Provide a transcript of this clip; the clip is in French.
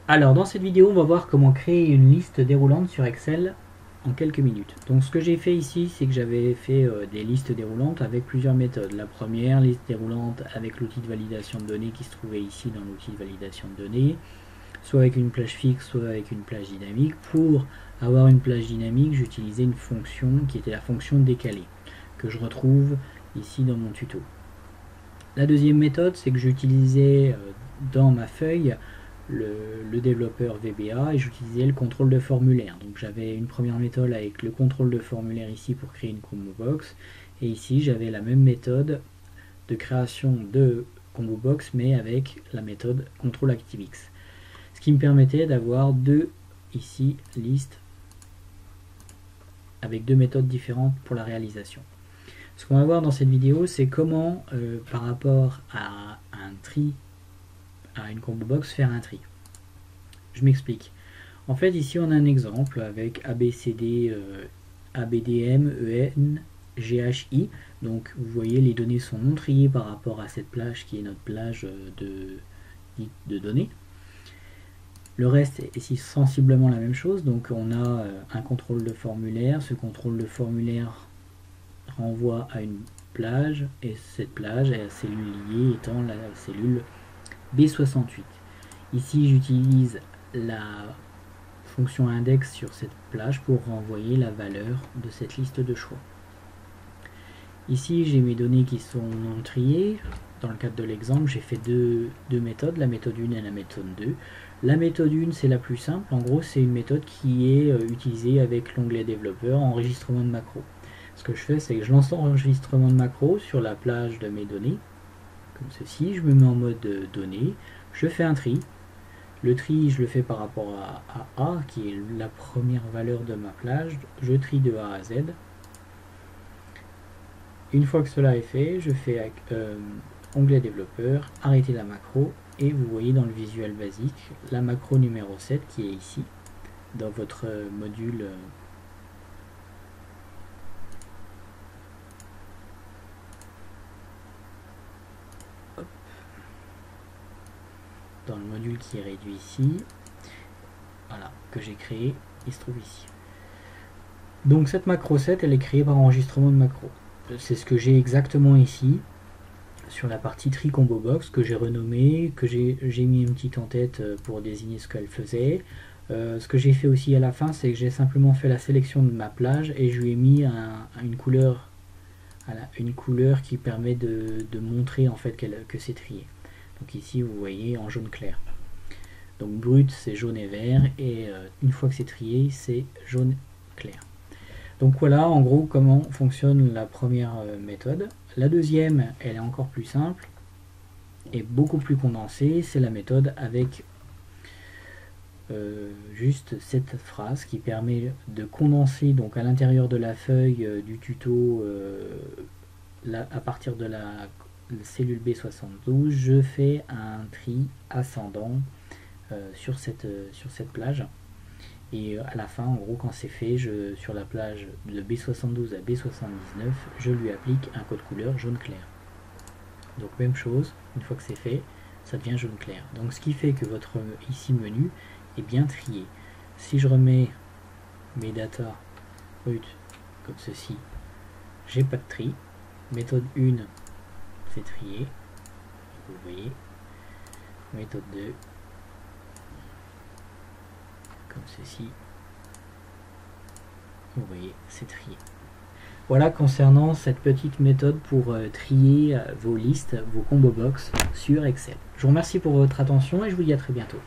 Alors dans cette vidéo on va voir comment créer une liste déroulante sur Excel en quelques minutes. Donc ce que j'ai fait ici, c'est que j'avais fait des listes déroulantes avec plusieurs méthodes. La première, liste déroulante avec l'outil de validation de données qui se trouvait ici dans l'outil de validation de données, soit avec une plage fixe, soit avec une plage dynamique. Pour avoir une plage dynamique, j'utilisais une fonction qui était la fonction décalée, que je retrouve ici dans mon tuto. La deuxième méthode, c'est que j'utilisais dans ma feuille le développeur VBA et j'utilisais le contrôle de formulaire. Donc j'avais une première méthode avec le contrôle de formulaire ici pour créer une combo box, et ici j'avais la même méthode de création de combo box mais avec la méthode contrôle ActiveX, ce qui me permettait d'avoir deux ici listes avec deux méthodes différentes pour la réalisation. Ce qu'on va voir dans cette vidéo, c'est comment par rapport à un tri, à une combo box, faire un tri. Je m'explique. En fait, ici on a un exemple avec ABCD, ABDM, EN, GHI. Donc vous voyez, les données sont non triées par rapport à cette plage qui est notre plage de données. Le reste est ici sensiblement la même chose. Donc on a un contrôle de formulaire. Ce contrôle de formulaire renvoie à une plage et cette plage est la cellule liée étant la cellule B68. Ici j'utilise la fonction index sur cette plage pour renvoyer la valeur de cette liste de choix. Ici j'ai mes données qui sont non triées. Dans le cadre de l'exemple, j'ai fait deux méthodes, la méthode 1 et la méthode 2. La méthode 1 c'est la plus simple. En gros c'est une méthode qui est utilisée avec l'onglet développeur, enregistrement de macro. Ce que je fais, c'est que je lance l'enregistrement de macro sur la plage de mes données comme ceci, je me mets en mode données, je fais un tri. Le tri, je le fais par rapport à A, qui est la première valeur de ma plage. Je trie de A à Z. Une fois que cela est fait, je fais avec onglet développeur, arrêter la macro, et vous voyez dans le visuel basique la macro numéro 7 qui est ici, dans votre module dans le module qui est réduit ici, voilà, que j'ai créé, il se trouve ici. Donc cette macro 7, elle est créée par enregistrement de macro. C'est ce que j'ai exactement ici, sur la partie tri combo box, que j'ai renommé, que j'ai mis une petite en tête pour désigner ce qu'elle faisait. Ce que j'ai fait aussi à la fin, c'est que j'ai simplement fait la sélection de ma plage et je lui ai mis une couleur qui permet de montrer en fait que c'est trié. Donc ici vous voyez en jaune clair. Donc brut c'est jaune et vert, et une fois que c'est trié c'est jaune clair. Donc voilà en gros comment fonctionne la première méthode. La deuxième, elle est encore plus simple et beaucoup plus condensée, c'est la méthode avec juste cette phrase qui permet de condenser donc à l'intérieur de la feuille du tuto à partir de la cellule B72, je fais un tri ascendant sur cette plage, et à la fin en gros quand c'est fait, sur la plage de B72 à B79 je lui applique un code couleur jaune clair. Donc même chose, une fois que c'est fait ça devient jaune clair. Donc ce qui fait que votre ici menu est bien trié. Si je remets mes data brut comme ceci, j'ai pas de tri. Méthode 1 c'est trié, vous voyez. Méthode 2 comme ceci, vous voyez, c'est trié. Voilà concernant cette petite méthode pour trier vos listes, vos combo box sur Excel. Je vous remercie pour votre attention et je vous dis à très bientôt.